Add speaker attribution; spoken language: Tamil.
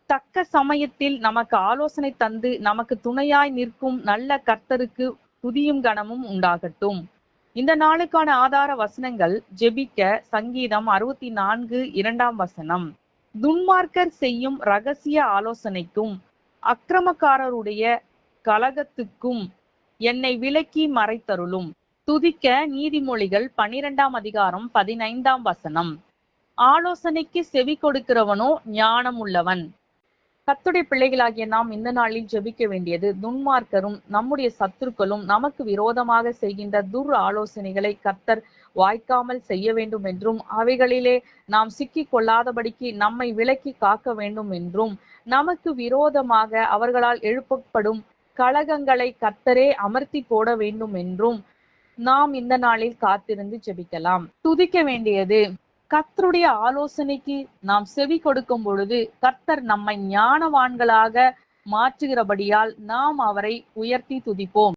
Speaker 1: தக்க சமயத்தில் நமக்கு ஆலோசனை தந்து நமக்கு துணையாய் நிற்கும் நல்ல கர்த்தருக்கு துதியும் கனமும் உண்டாகட்டும். இந்த நாளுக்கான ஆதார வசனங்கள் ஜெபிக்க சங்கீதம் 64 2 துன்மார்க்கர் செய்யும் ரகசிய ஆலோசனைக்கும் அக்கிரமக்காரருடைய கலகத்துக்கும் என்னை விலக்கி மறைத்தருளும். துதிக்க நீதிமொழிகள் 12 15 ஆலோசனைக்கு செவி கொடுக்கிறவனோ ஞானம் உள்ளவன். கர்த்தருடைய பிள்ளைகளாகிய நாம் இந்த நாளில் ஜெபிக்க வேண்டியது, துன்மார்க்கரும் நம்முடைய சத்துருக்களும் நமக்கு விரோதமாக செய்கின்ற துர் ஆலோசனைகளை கர்த்தர் வாய்க்காமல் செய்ய வேண்டும் என்றும், அவைகளிலே நாம் சிக்கிக் கொள்ளாதபடிக்கு நம்மை விலக்கி காக்க வேண்டும் என்றும், நமக்கு விரோதமாக அவர்களால் எழுப்பப்படும் கலகங்களை கர்த்தரே அமர்த்தி போட வேண்டும் என்றும் நாம் இந்த நாளில் காத்திருந்து ஜெபிக்கலாம். துதிக்க வேண்டியது, கர்த்தருடைய ஆலோசனைக்கு நாம் செவி கொடுக்கும் பொழுது கர்த்தர் நம்மை ஞானவான்களாக மாற்றுகிறபடியால் நாம் அவரை உயர்த்தி துதிப்போம்.